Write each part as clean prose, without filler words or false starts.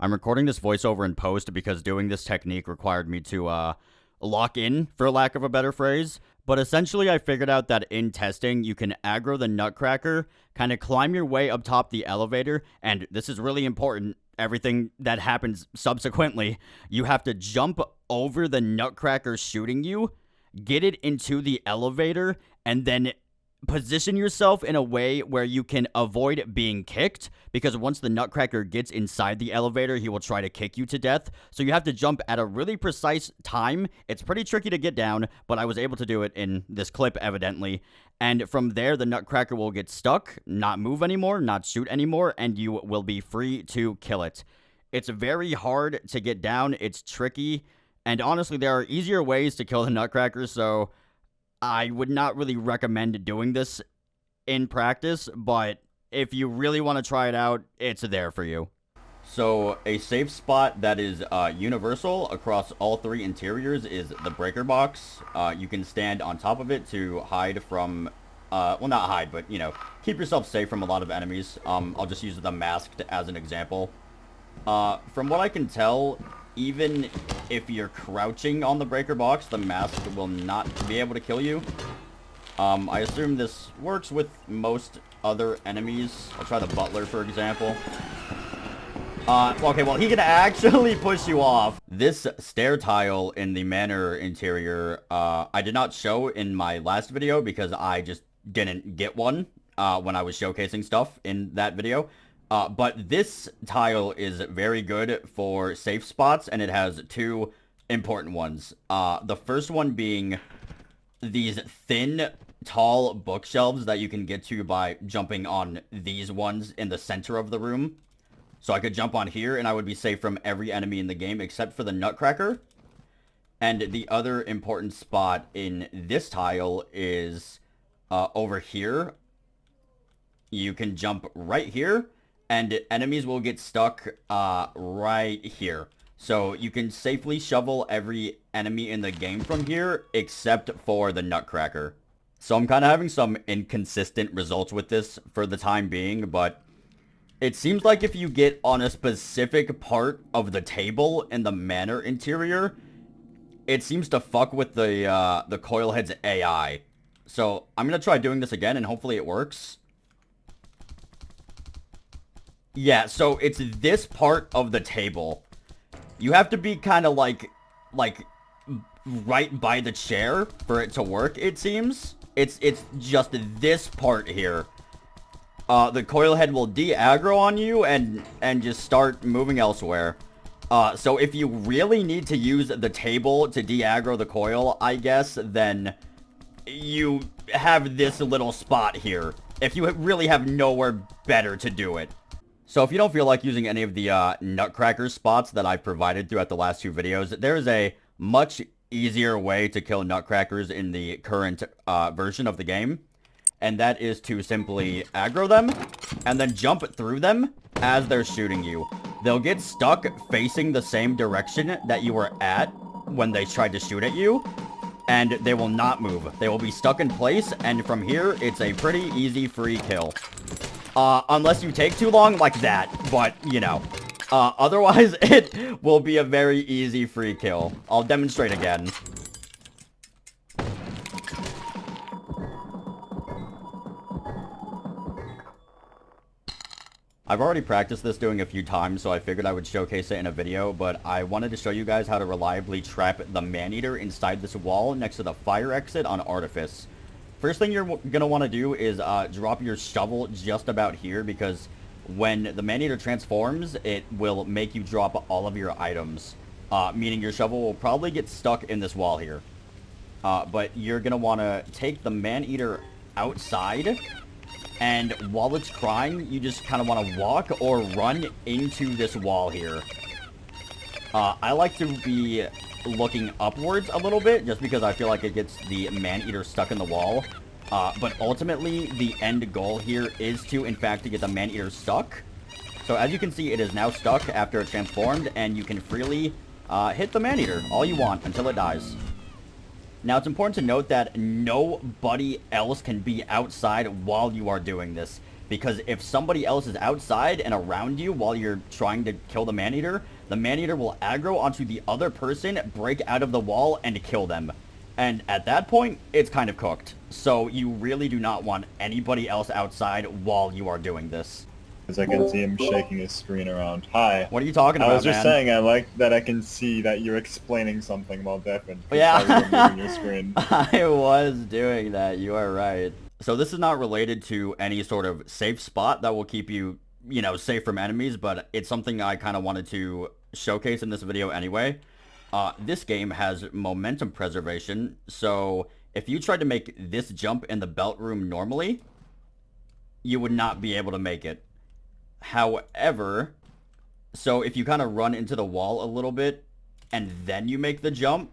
I'm recording this voiceover in post because doing this technique required me to, lock in, for lack of a better phrase. But essentially, I figured out that in testing, you can aggro the Nutcracker, kind of climb your way up top the elevator, and this is really important, everything that happens subsequently, you have to jump over the Nutcracker shooting you, get it into the elevator, and then position yourself in a way where you can avoid being kicked, because once the Nutcracker gets inside the elevator, he will try to kick you to death. So you have to jump at a really precise time. It's pretty tricky to get down, but I was able to do it in this clip, evidently. And from there, the Nutcracker will get stuck, not move anymore, not shoot anymore, and you will be free to kill it. It's very hard to get down. It's tricky. And honestly, there are easier ways to kill the Nutcracker, so I would not really recommend doing this in practice, but if you really want to try it out, it's there for you. So, a safe spot that is universal across all three interiors is the breaker box. You can stand on top of it to hide from, well, not hide, but, you know, keep yourself safe from a lot of enemies. I'll just use the masked as an example. From what I can tell, even if you're crouching on the breaker box, the mask will not be able to kill you. I assume this works with most other enemies. I'll try the butler, for example. Okay, well, he can actually push you off. This stair tile in the manor interior, I did not show in my last video because I just didn't get one when I was showcasing stuff in that video. But this tile is very good for safe spots, and it has two important ones. The first one being these thin, tall bookshelves that you can get to by jumping on these ones in the center of the room. So I could jump on here, and I would be safe from every enemy in the game except for the Nutcracker. And the other important spot in this tile is over here. You can jump right here, and enemies will get stuck right here. So you can safely shovel every enemy in the game from here, except for the Nutcracker. So I'm kind of having some inconsistent results with this for the time being, but it seems like if you get on a specific part of the table in the manor interior, it seems to fuck with the Coilhead's AI. So I'm going to try doing this again, and hopefully it works. Yeah, so it's this part of the table. You have to be kind of like right by the chair for it to work, it seems. It's just this part here. The Coilhead will de-aggro on you and just start moving elsewhere. So if you really need to use the table to de-aggro the coil, I guess, then you have this little spot here. If you really have nowhere better to do it. So if you don't feel like using any of the Nutcracker spots that I've provided throughout the last two videos, there is a much easier way to kill Nutcrackers in the current version of the game. And that is to simply aggro them and then jump through them as they're shooting you. They'll get stuck facing the same direction that you were at when they tried to shoot at you, and they will not move. They will be stuck in place, and from here, it's a pretty easy free kill. Unless you take too long like that, but, you know. Otherwise, it will be a very easy free kill. I'll demonstrate again. I've already practiced this doing a few times, so I figured I would showcase it in a video, but I wanted to show you guys how to reliably trap the Maneater inside this wall next to the fire exit on Artifice. First thing you're going to want to do is drop your shovel just about here, because when the Maneater transforms, it will make you drop all of your items, meaning your shovel will probably get stuck in this wall here. But you're going to want to take the Maneater outside, and while it's crying, you just kind of want to walk or run into this wall here. I like to be looking upwards a little bit, just because I feel like it gets the Maneater stuck in the wall. But ultimately, the end goal here is to, in fact, to get the Maneater stuck. So as you can see, it is now stuck after it transformed, and you can freely hit the Maneater all you want until it dies. Now, it's important to note that nobody else can be outside while you are doing this. Because if somebody else is outside and around you while you're trying to kill the man-eater will aggro onto the other person, break out of the wall, and kill them. And at that point, it's kind of cooked. So you really do not want anybody else outside while you are doing this. Because I can see him shaking his screen around. Hi. What are you talking about, I was just man? saying, I like that I can see that you're explaining something while deafened. Yeah. Moving your screen. I was doing that. You are right. So this is not related to any sort of safe spot that will keep you, you know, safe from enemies, but it's something I kind of wanted to showcase in this video anyway. This game has momentum preservation, so if you tried to make this jump in the belt room normally, you would not be able to make it. However, so if you kind of run into the wall a little bit and then you make the jump,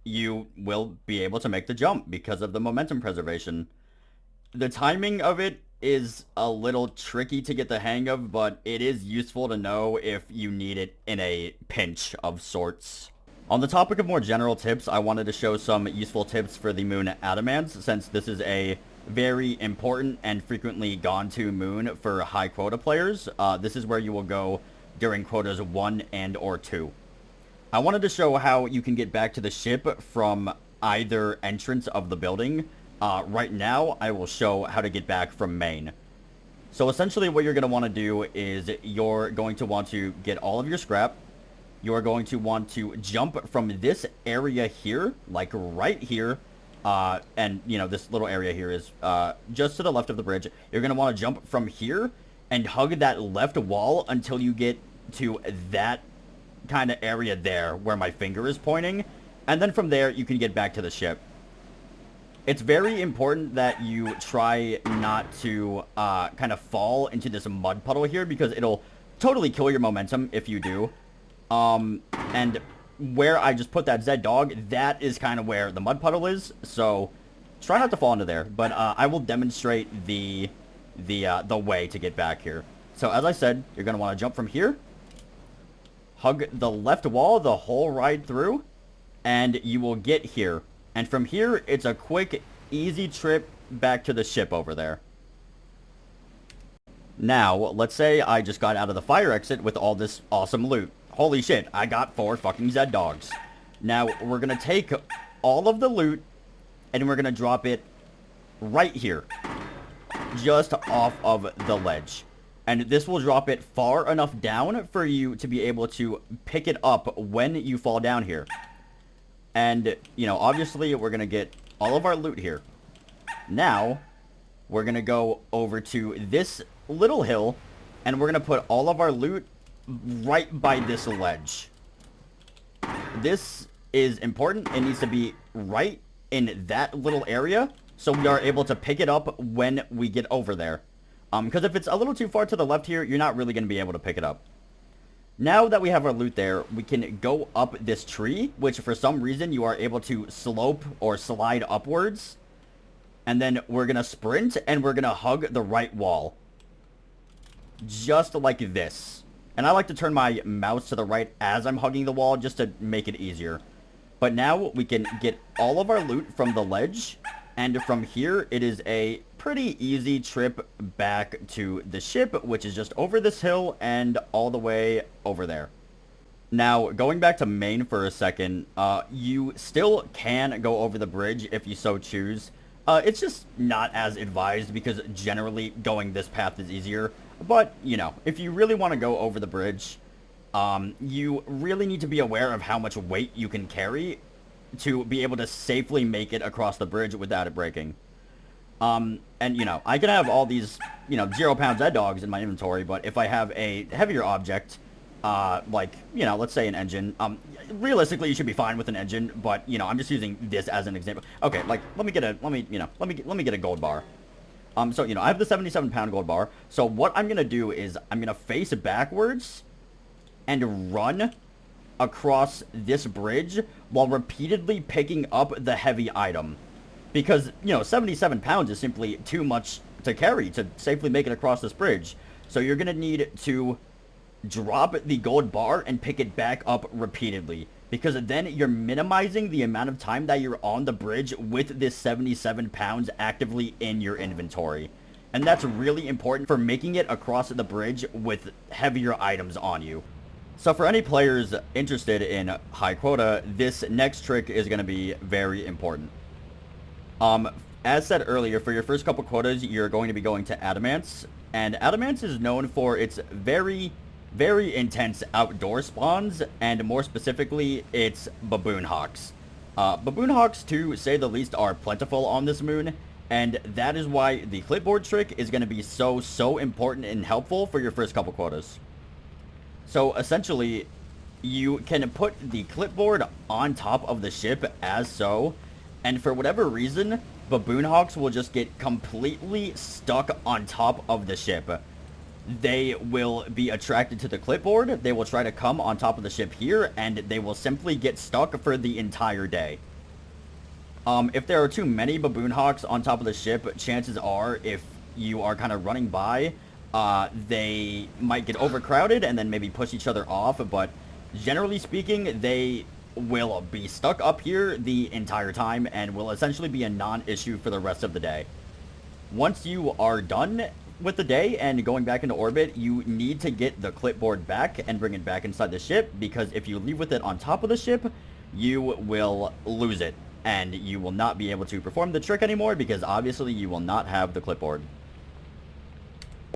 you will be able to make the jump because of the momentum preservation. The timing of it is a little tricky to get the hang of, but it is useful to know if you need it in a pinch of sorts. On the topic of more general tips, I wanted to show some useful tips for the moon Adamance, since this is a very important and frequently gone to moon for high quota players. This is where you will go during quotas 1 and or 2. I wanted to show how you can get back to the ship from either entrance of the building. Right now, I will show how to get back from main. So essentially what you're going to want to do is you're going to want to get all of your scrap. You're going to want to jump from this area here, like right here. And, you know, this little area here is just to the left of the bridge. You're going to want to jump from here and hug that left wall until you get to that kind of area there where my finger is pointing. And then from there, you can get back to the ship. It's very important that you try not to kind of fall into this mud puddle here, because it'll totally kill your momentum if you do. And where I just put that Zed dog, that is kind of where the mud puddle is, so try not to fall into there. But I will demonstrate the way to get back here. So as I said, you're going to want to jump from here, hug the left wall the whole ride through, and you will get here. And from here, it's a quick, easy trip back to the ship over there. Now, let's say I just got out of the fire exit with all this awesome loot. Holy shit, I got 4 fucking Zed dogs. Now, we're going to take all of the loot, and we're going to drop it right here. Just off of the ledge. And this will drop it far enough down for you to be able to pick it up when you fall down here. And, you know, obviously, we're going to get all of our loot here. Now, we're going to go over to this little hill, and we're going to put all of our loot right by this ledge. This is important. It needs to be right in that little area, so we are able to pick it up when we get over there. Because if it's a little too far to the left here, you're not really going to be able to pick it up. Now that we have our loot there, we can go up this tree, which for some reason you are able to slope or slide upwards. And then we're going to sprint, and we're going to hug the right wall. Just like this. And I like to turn my mouse to the right as I'm hugging the wall just to make it easier. But now we can get all of our loot from the ledge. And from here, it is a pretty easy trip back to the ship, which is just over this hill and all the way over there. Now, going back to main for a second, you still can go over the bridge if you so choose. It's just not as advised because generally going this path is easier. But, you know, if you really want to go over the bridge, you really need to be aware of how much weight you can carry to be able to safely make it across the bridge without it breaking. And, you know, I can have all these, you know, 0-pound Zed dogs in my inventory, but if I have a heavier object, like, you know, let's say an engine, realistically you should be fine with an engine, but, you know, I'm just using this as an example. Okay, like, let me get a gold bar. So, you know, I have the 77-pound gold bar. So what I'm going to do is I'm going to face backwards and run across this bridge while repeatedly picking up the heavy item. Because, you know, 77 pounds is simply too much to carry to safely make it across this bridge. So you're going to need to drop the gold bar and pick it back up repeatedly. Because then you're minimizing the amount of time that you're on the bridge with this 77 pounds actively in your inventory. And that's really important for making it across the bridge with heavier items on you. So for any players interested in high quota, this next trick is going to be very important. As said earlier, for your first couple quotas, you're going to be going to Adamance. And Adamance is known for its very, very intense outdoor spawns, and more specifically, its baboon hawks. Baboon hawks, to say the least, are plentiful on this moon, and that is why the clipboard trick is going to be so important and helpful for your first couple quotas. So essentially, you can put the clipboard on top of the ship as so, and for whatever reason, baboon hawks will just get completely stuck on top of the ship. They will be attracted to the clipboard, they will try to come on top of the ship here, and they will simply get stuck for the entire day. If there are too many baboon hawks on top of the ship, chances are, if you are kind of running by, they might get overcrowded and then maybe push each other off, but generally speaking, they will be stuck up here the entire time and will essentially be a non-issue for the rest of the day. Once you are done with the day and going back into orbit, you need to get the clipboard back and bring it back inside the ship, because if you leave with it on top of the ship, you will lose it, and you will not be able to perform the trick anymore, because obviously you will not have the clipboard.